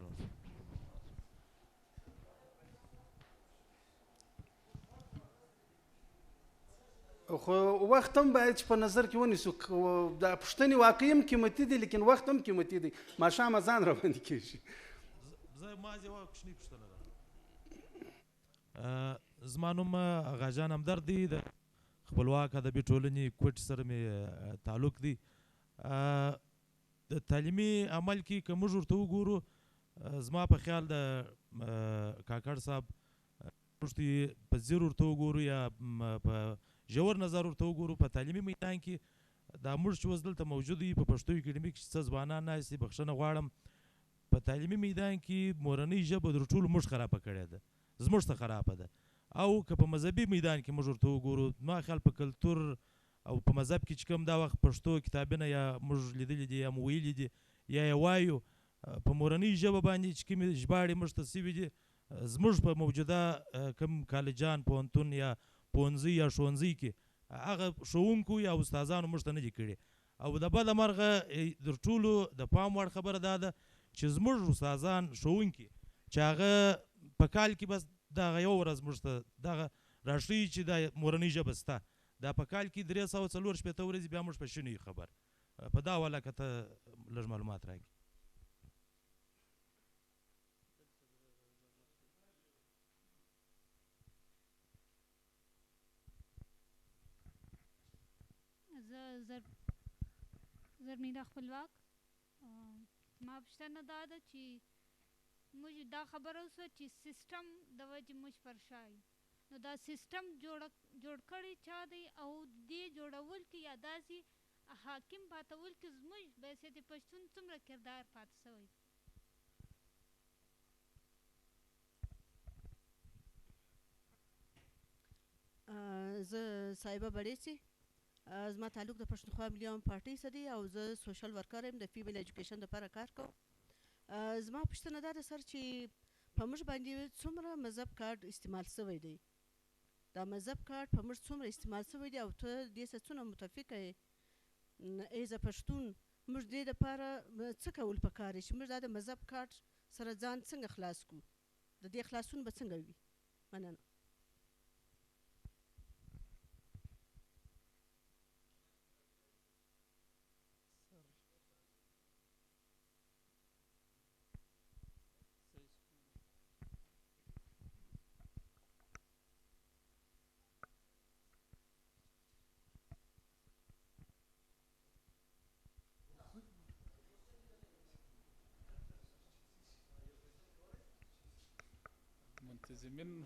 خو وخت هم باید چې په نظر کې ونیسو. دا پوښتنې واقعي هم قیمتي دي، لیکن وخت هم قیمتي دی. ماښام اذان راباندې کېږي. زه ما یوه کوچنۍ پوښتنه ده. زما نوم غاجان همدرد دی، د خپلواک ادبي ټولنې کوټ سره مې تعلق دی. د تعلیمي عمل کې که موږ ورته وګورو، زما په خیال د کاکړ صاحب موږ په ځیر ورته وګورو یا په ژور نظر ورته وګورو، په تعلیمي میدان کې دا موږ چې اوس دلته موجود یو په پښتو اکیډمي کې چې څه ځوانان ناست دي، بخښنه غواړم، په تعلیمي میدان کې مورنۍ ژبه د ټولو موږ خرابه کړې ده، زموږ څخه خرابه ده. او که په مذهبي میدان کې موږ ورته وګورو، ما خیال په کلتور او په مذهب کې چې کوم دا وخت پښتو کتابونه یا موږ لیدلي دي یا مو ویلي دي یا یې وایو، په مورنۍ ژبه باندې چې کومې ژباړې موږ ته سوي دي، زموږ په موجوده کوم کالجان، پوهنتون یا پوهنځي یا ښوونځي کې هغه ښوونکو یا استادانو موږ ته نه دي کړي. او د بده مرغه در ټولو د پام وړ خبره دا ده چې زموږ استادان ښوونکي چې هغه په کال کې بس دغه یو ورځ موږ ته دغه راښیي چې دا مورنۍ ژبه سته، دا په کال کې 364 ورځې بیا موږ په شنو یو خبر. په دا حواله که ته لږ معلومات راکړې. زرمینا خپلواک، ما پوښتنه دا ده چې موږ دا خبره وسوه چې سیسټم د وجې موږ پر شا یو، نو دا سیسټم جوړ کړی چا دی او دې جوړول کې یا داسې حاکم پاتول کې زموږ بحیثیت پښتون څومره کردار پاتې شوی؟ زه صاحبه بړیڅي، زما تعلق د پښتونخوا ملي پارټۍ سره دی او زه سوشل ورکر یم، د فیمیل ایجوکیشن لپاره کار کوم. زما پوښتنه دا ده سر چې په موږ باندې څومره مذهب کارت استعمال شوی دی، دا مذهب کارت په موږ څومره استعمال شوی دی او ته دې څه څونه متفقه یې ایزه پښتون موږ دې دپاره څه کول پکار دی چې موږ دا د مذهب کارت سره ځان څنګه خلاص کړو، د دې خلاصون به څنګه وي؟ مننه. زمین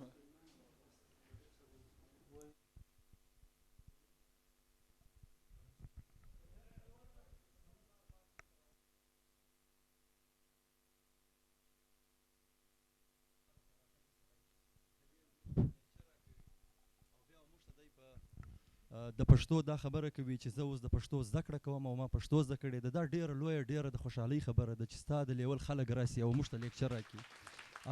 د پښتو دا خبره کوي چې زه اوس د پښتو زده کړه کوم او ما پښتو زده کړې ده. دا ډېره لویه ډېره د خوشحالۍ خبره ده چې ستا د لیول خلک راسي او موږ ته لیکچر راکړي.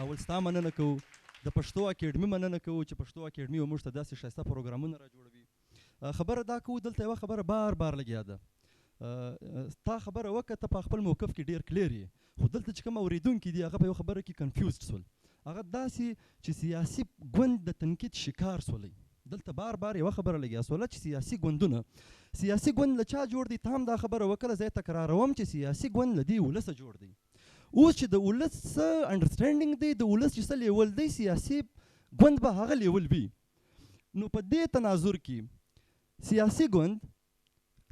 اول ستا مننه کوو، د پښتو اکیډمي مننه کوو چې پښتو اکیډمي موږ ته داسې ښایسته پروګرامونه را جوړوي. خبره دا کوو دلته یوه خبره بار بار لګیا ده. تا خبره وکړه ته په خپل موقف کې ډېر کلیر یې، خو دلته چې کوم اورېدونکي دي هغه په یوه خبره کې کنفیوزډ سول. هغه داسې چې سیاسي ګوند د تنقید شکار سولی. دلته بار بار یوه خبره لګیا سوله چې سیاسي ګوندونه، سیاسي ګوند له چا جوړ دی؟ ته هم دا خبره وکړه، زه یې تکراروم چې سیاسي ګوند له دې ولسه جوړ دی. اوس چې د ولس څه انډرسټینډینګ دی، د ولس چې څه لیول دی، سیاسي ګوند به هغه لیول وي. نو په دې تناظر کې سیاسي ګوند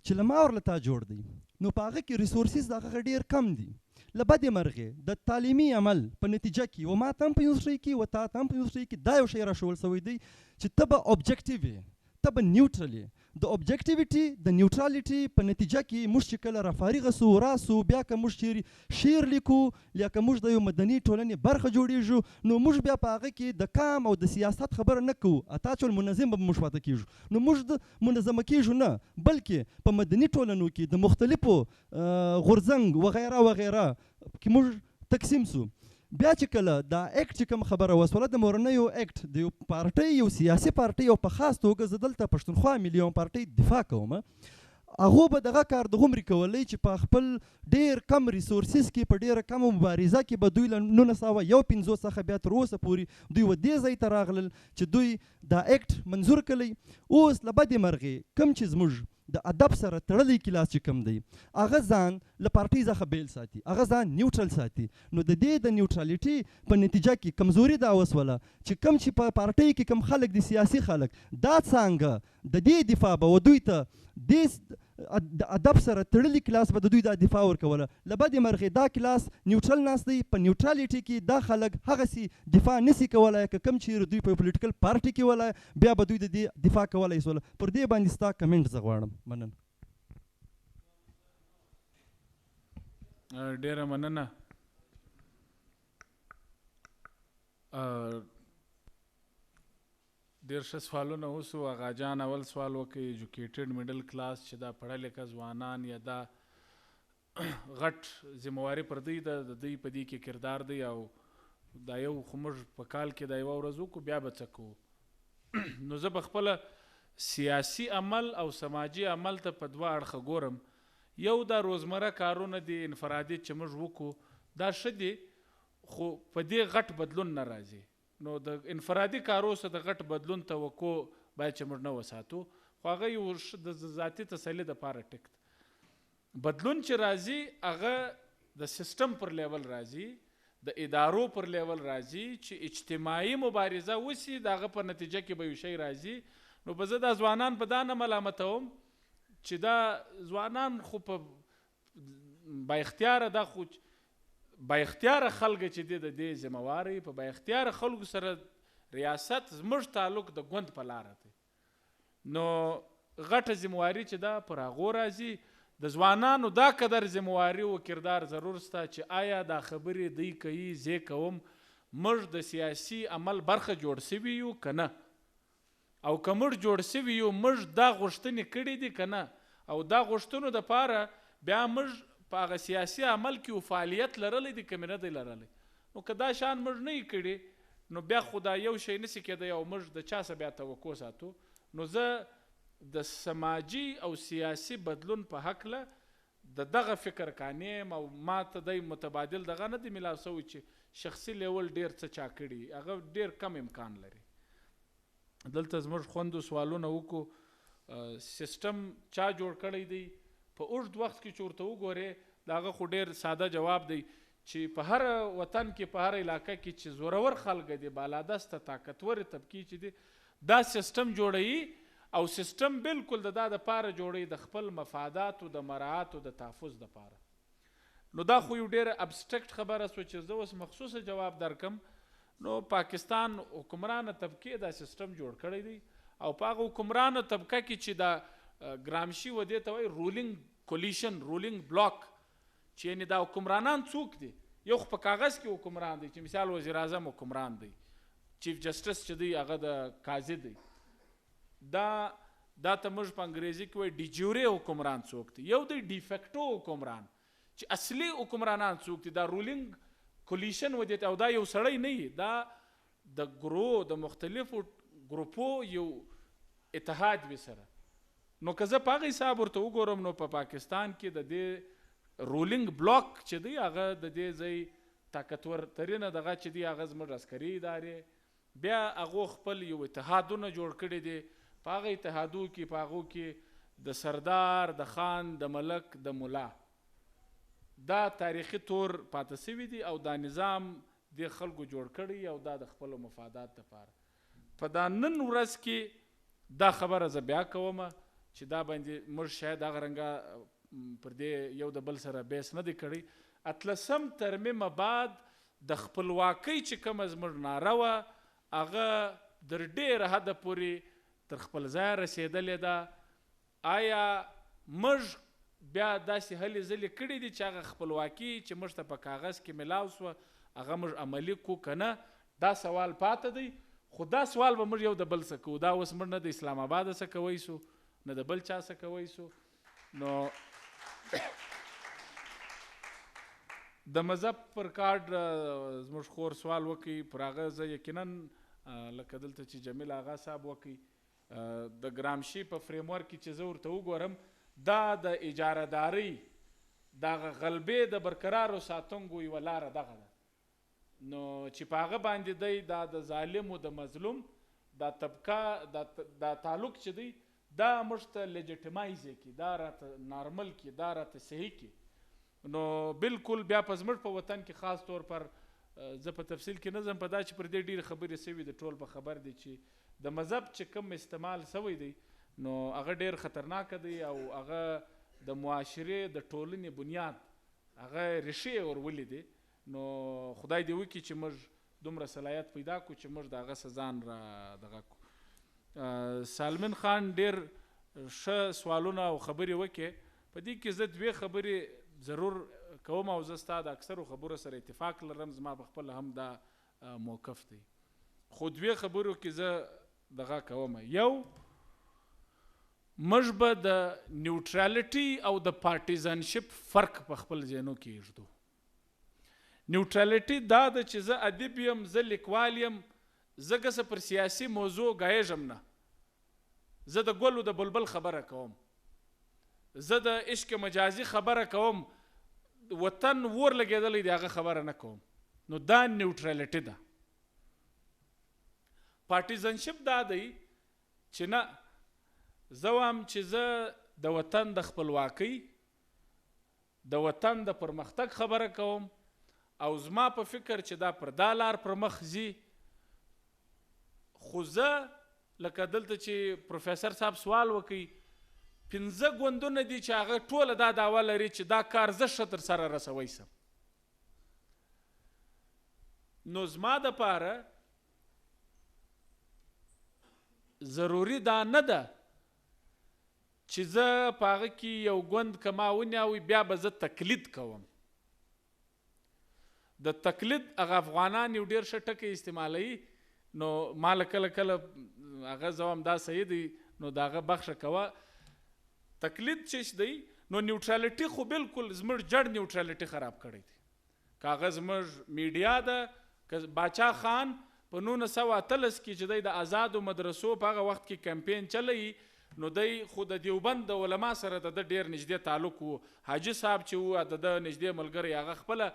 چې له ما ورله تا جوړ دی، نو په هغه کې ریسورسز د هغه ډېر کم دي. له بدې مرغې د تعلیمي عمل په نتیجه کې و ما ته هم په یونیورسټۍ کې و تا ته هم په یونیورسټۍ کې دا یو شی راښول شوی دی چې ته به اوبجکټیو یې، ته به نیوټرل یې. د اوبجکټیویټي د نیوټرالیټي په نتیجه کې موږ چې کله رافارغه سو راسو، بیا که موږ چیرې شعر لیکو یا که موږ د یو مدني ټولنې برخه جوړیږو، نو موږ بیا په هغه کې د کام او د سیاست خبره نه کوو، اتاچ المنظم به موږ پاته کیږو. نو موږ د منظمه کیږو نه، بلکې په مدني ټولنو کې د مختلفو غورځنګ وغیره وغیره کې موږ تقسیم سو. بیا چې کله دا اکټ چې کوم خبره وسوله د مورنیو اکټ د یو پارټۍ، یو سیاسي پارټۍ او په خاص توګه زه دلته پښتونخوا ملي یوه پارټۍ دفاع کوم، هغو به دغه کار دغومرې کولی چې په خپل ډېر کم ریسورسز کې په ډېره کمه مبارزه کې به دوی له 1951 څخه بیا تر اوسه پورې دوی و دې ځای ته راغلل چې دوی دا اکټ منظور کړی. اوس له بدې مرغې کوم چې زموږ د ادب سره تړلی کلاس چې کوم دی، هغه ځان له پارټۍ څخه بیل ساتي، هغه ځان نیوټرل ساتي. نو د دې د نیوټرالیټي په نتیجه کې کمزوري دا وسوله چې کوم چې په پارټۍ کې کوم خلک دي، سیاسي خلک، دا څانګه د دې دفاع به و دوی ته دې د ادب سره تړلی کلاس به د دوی دا دفاع ورکوله. له بدې مرغې دا کلاس نیوټرل ناست دی، په نیوټرالیټي کې دا خلک هغسې دفاع نسی کولی که کوم چیرې دوی په پولیټیکل پارټي کې ولی، بیا به دوی د دې دفاع کولی سوله. پر دې باندې ستا کمنټ زه غواړم. مننه. ډېره مننه. ډېر ښه سوالونه اوسو. اغا جان اول سوال وکړي ایجوکیټډ میډل کلاس چې دا پړه لیکه ځوانان یا دا غټ ذمواري پر دوی ده، د دوی په دې کې کردار دی او دا یو خو موږ په کال کې دا یوه ورځ وکړو بیا به څه کوو. نو زه به خپله سیاسي عمل او سماجي عمل ته په دوه اړخه ګورم. یو دا روزمره کارونه دي انفرادي چې موږ وکړو دا ښه دي، خو په دې غټ بدلون نه راځي. نو د انفرادي کارو سره د غټ بدلون توقع باید چې موږ نه وساتو، خو هغه یو د ذاتي تسلي دپاره ټیک ده. بدلون چې راځي هغه د سیستم پر لیول راځي، د ادارو پر لیول راځي چې اجتماعي مبارزه وسي، د هغه په نتیجه کې به یو شی راځي. نو به زه دا ځوانان په دا نه ملامتوم چې دا ځوانان خو په با اختیاره دا خو با اختیاره خلک چې دی د دې ذمواري په با اختیاره خلکو سره ریاست زموږ تعلق د ګوند په لاره دی. نو غټه ذمواري چې دا پر هغو راځي، د ځوانانو دا قدر ذمواري و کردار ضرور سته چې آیا دا خبرې دوی کوي زه کوم، موږ د سیاسي عمل برخه جوړ سوي یو که نه، او که موږ جوړ سوي یو موږ دا غوښتنې کړي دي که نه، او دا غوښتنو دپاره بیا موږ په هغه سیاسي عمل کې فعالیت لرلی دی که مې نه دی لرلی. نو که دا شان موږ نه یې کړي نو بیا خو دا یو شی نسي کېدی او موږ د چا څه بیا توقع ساتو. نو زه د سماجي او سیاسي بدلون په هکله د دغه فکر کانیم او ما ته دی متبادل دغه نه دی میلاو سوی چې شخصي لیول ډېر څه چا کړي، هغه ډېر کم امکان لري. دلته زموږ خوندو سوالونه وکړو، سیستم چا جوړ کړی دی؟ په اوږد وخت کې چې ورته وګورې د هغه خو ډېر ساده جواب دی چې په هر وطن کې په هر علاقه کې چې زورور خلک دي، بالادسته طاقتور طبقې چې دي، دا سیستم جوړوي او سیستم بالکل د دا دپاره جوړوي د خپل مفاداتو د مراعاتو د تحفظ دپاره. نو دا خو یو ډېره ابسټرکټ خبره سوه چې زه اوس مخصوصه جواب درکم. نو پاکستان حکمرانه طبقې دا سیستم جوړ کړی دی او په هغه حکمرانه طبقه کې چې دا ګرامشي و دې ته وایي رولینګ کولیشن رولینګ بلاک چې یعنې دا حکمرانان څوک دي یو خو په کاغذ کې حکمران دی چې مثال وزیر اعظم حکمران دی چیف جسټس چې دی هغه د قاضي دی دا ته موږ په انګریزي کې وایي ډیجوري حکمران څوک دی یو دی ډیفیکټو حکمران چې اصلي حکمرانان څوک دي دا رولینګ کولیشن و دې ته او دا یو سړی نه وي دا د ګرو د مختلفو ګروپو یو اتحاد وي سره نو که زه په هغه حساب ورته وګورم نو په پاکستان کې د دې رولینګ بلاک چې دی هغه د دې ځای طاقتور ترینه دغه چې دی هغه زموږ عسکري ادارې بیا هغو خپل یو اتحادونه جوړ کړي دي په هغه اتحادو کې په هغو کې د سردار د خان د ملک د ملا دا تاریخي طور پاتې سوي دي او دا نظام د خلکو جوړ کړي او دا د خپلو مفادات لپاره په دا نن ورځ کې دا خبره زه بیا کوم چې دا باندې موږ شاید هغه رنګه پر دې یو د بل سره بیس نه دی کړی اتلسم ترمیم بعد د خپلواکۍ چې کومه زموږ ناره وه هغه در ډېره حده پورې تر خپل ځایه رسېدلې ده آیا موږ بیا داسې هلې ځلې کړي دي چې هغه خپلواکي چې موږ ته په کاغذ کې میلاو سوه هغه موږ عملي کو که نه دا سوال پاته دی خو دا سوال به موږ یو د بل څه کوو دا اوس موږ نه د اسلام آباد څه کوی سو نه د بل چا څه کوی سو نو د مذهب پر کارډ زموږ خور سوال وکړي پر هغه زه یقینا لکه دلته چې جمیل آغا صاحب وکړي د ګرامشي په فریم ورک کې چې زه ورته وګورم دا د اجارهدارۍ دغه غلبې د برقرارو ساتونکو یوه لاره دغه ده نو چې په هغه باندې دی دا د ظالم و د مظلوم دا طبقه دا تعلق چې دی دا موږ ته لیجټیمایز کړي دا راته نارمل کړي دا راته صحیح کړي نو بالکل بیا په زموږ په وطن کې خاص طور پر زه په تفصیل کې نه ځم په دا چې پر دې ډېرې خبرې سوي د ټول په خبر دی چې د مذهب چې کوم استعمال سوی دی نو هغه ډېر خطرناکه دی او هغه د معاشرې د ټولنې بنیاد هغه ریښې ورولې دي نو خدای دې وکړي چې موږ دومره صلاحیت پیدا کړو چې موږ د هغه څه ځان را دغه کړو سالمن خان ډېر ښه سوالونه او خبرې وکړې په دې کې زه دوې خبرې ضرور کوم او زه ستا د اکثرو خبرو سره اتفاق لرم زما په خپله هم دا موقف دی خو دوې خبرو کې زه دغه کوم یو موږ به د نیوټرالټي او د پارټیزنشپ فرق په خپل ذهنو کې ایږدو نیوټرالټي دا ده چې زه ادیب یم زه لیکوال یم زه که څه پر سیاسي موضوع ګایږم نه زه د ګل او د بلبل خبره کوم زه د عشق مجازي خبره کوم وطن ور لګېدلی دی هغه خبره نه کوم نو دا نیوټرالټي ده پارټیزنشپ دا دی چې نه زه وایم چې زه د وطن د خپلواکۍ د وطن د پرمختګ خبره کوم او زما په فکر چې دا پر دا لار پر مخ ځي خو زه لکه دلته چې پروفیسر صاحب سوال وکړي 15 ګوندونه دي چې هغه ټوله دا دعوه لري چې دا کار زه ښه تر سره رسوی سم نو زما دپاره ضروري دا نه ده چې زه په هغه کې یو ګوند که ما ونیوي بیا به زه تقلید کوم د تقلید هغه افغانان یو ډېر ښه ټکی استعمالوي نو ما له کله کله هغه زه وایم دا صحیح دی نو د هغه بخښه کوه تقلید چې دی نو نیوټرالټي خو بالکل زموږ جړ نیوټرالټي خراب کړی دی که هغه زموږ میډیا ده که باچا خان په 1913 کې چې دی د آزادو مدرسو په هغه وخت کې کمپین چلوي نو دی خو د دیوبند د علما سره د ده ډېر نږدې تعلق و حاجي صاحب چې و د ده نږدې ملګری هغه خپله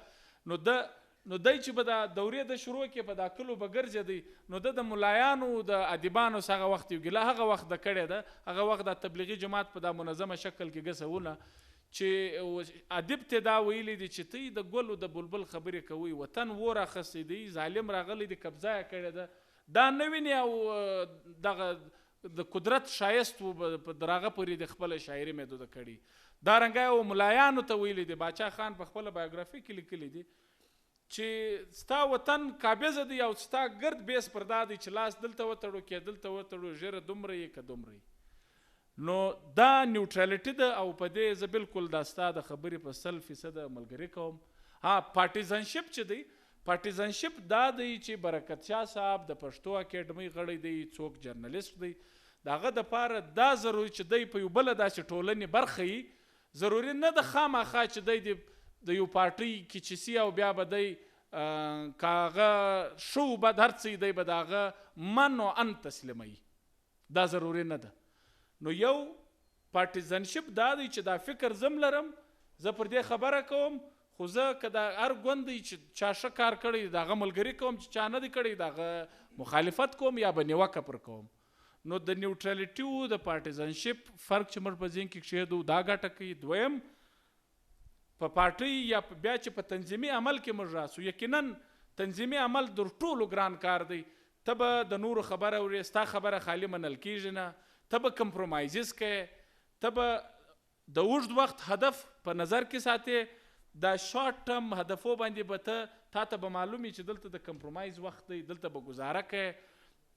نو دی چې به د دورې د شروع کې په دا کلو به ګرځېدی نو د ملایانو د ادیبانو هغه وخت یو ګیله هغه وخت د کړې ده هغه وخت د تبلیغي جماعت په دا منظمه شکل کې ګسونه چې ادیب ته دا ویلی دي چې تی د ګل او د بلبل خبرې کوي وطن ور اخیستی دی ظالم راغلی دی قبضه کړې ده دا نه ویني او دغه د قدرت شایست په دراغه پورې د خپل شاعري محدوده کړي دا رنګه او ملایانو ته ویلی دي باچا خان په خپل بایوګرافي کې لیکلی دي چې ستا وطن قابضه دی او ستا ګرد بیس پر دا دی چې لاس دلته وتړو کې دلته وتړو ژیره دومره یې که دومره یې نو دا نیوټرالټي ده او په دې زه بالکل دا ستا د خبرې په 100% ملګري کوم. ها پارټیزنشپ چې دی پارټیزنشپ دا دی چې برکت شاه صاحب د پښتو اکیډمۍ غړی دی څوک جرنلیست دی د هغه دپاره دا ضروري چې دی په یو بله داسې ټولنې برخه یي ضروري نه ده خامخا چې دی د یو پارټۍ کې چې سي او بیا به دی که هغه شو بد هر څه دی به د هغه من و ان تسلیموي دا ضروري نه ده. نو یو پارټیزنشپ دا دی چې دا فکر زم لرم زه پر دې خبره کوم خو زه که د هر ګوند دی چې چا ښه کار کړی د هغه ملګري کوم چې چا نه دی کړی د هغه مخالفت کوم یا به نیوکه پر کوم. نو د نیوټرالټي و د پارټیزنشپ فرق چې موږ په ذهن کې کښېږدو دا ګټه کوي. دویم په پارټۍ یا بیا چې په تنظیمي عمل کې موږ راسو یقینا تنظیمي عمل در ټولو ګران کار دی. ته به د نورو خبره اورې ستا خبره خالي منل کېږي نه ته به کمپرومایزز کوې ته به د اوږد وخت هدف په نظر کې ساتې دا شارټ ټرم هدفو باندې به تا ته به معلومي چې دلته د کمپرومایز وخت دی دلته به ګزاره کوې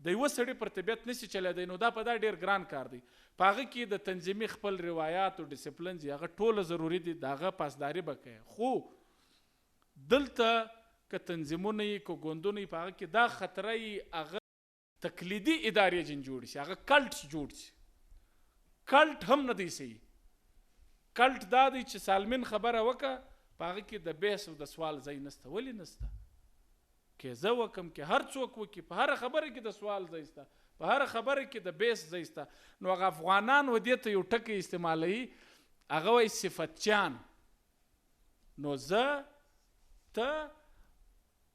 د یوه سړي پر طبیعت نشي چلیدی نو دا په دا ډېر ګران کار دی. په هغه کې د تنظیمي خپل روایات او ډسپلنز هغه ټوله ضروري دي د هغه پاسداري به کوي. خو دلته که تنظیمونه یي که ګوندونه یي په هغه کې دا خطره یي هغه تقلیدي ادارې جن جوړ شي هغه کلټ جوړ شي. کلټ هم نه دی صحیح. کلټ دا دی چې سالمین خبره وکړه په هغه کې د بحث او د سوال ځای نسته. ولې نسته؟ که زه وکم که هر څوک وکړي په هره خبره کې د سوال ځای شته په هره خبره کې د بحث ځای شته. نو هغه افغانان و دې ته یو ټکی استعمالوي هغه وایي صفتچیان. نو زه ته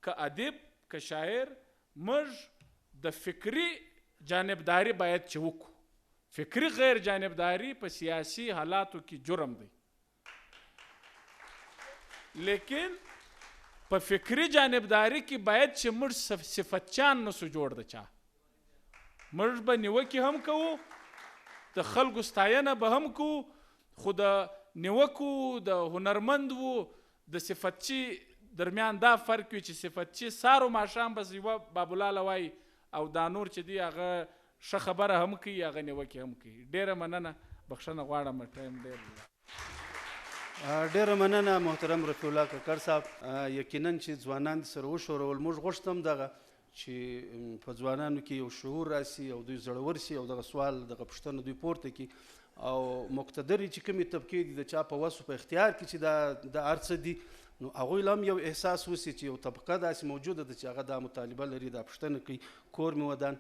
که ادیب که شاعر موږ د فکري جانبداري باید چې وکړو. فکري غیر جانبداري په سیاسي حالاتو کې جرم دی لیکن په فکري جانبداري کې باید چې موږ صفتچیان نسو جوړ د چا موږ به نیوکې هم کوو د خلکو ستاینه به هم کوو خو د نیوکو د هنرمند وو د صفتچي درمیان دا فرق وي چې صفتچي سارو ماښام بس یوه بابولاله وایي او دا نور چې دی هغه ښه خبره هم کوي هغه نیوکې هم کوي. ډېره مننه بخښنه غواړم ټایم ډېر ډیره مننه محترم رفیع الله کاکړ صاحب. یقینا چې ځوانان سره وشورول موږ غوښتم دغه چې په ځوانانو کې یو شعور راسي او دوی زړور سي او دغه سوال دغه پوښتنه دوی پورته کړي او مقتدرې چې کومې طبقې دي د چا په وس په اختیار کې چې دا هر څه دي نو هغوی له هم یو احساس وسي چې یو طبقه داسې موجوده ده چې هغه دا مطالبه لري دا پوښتنه کوي کور مې ودان.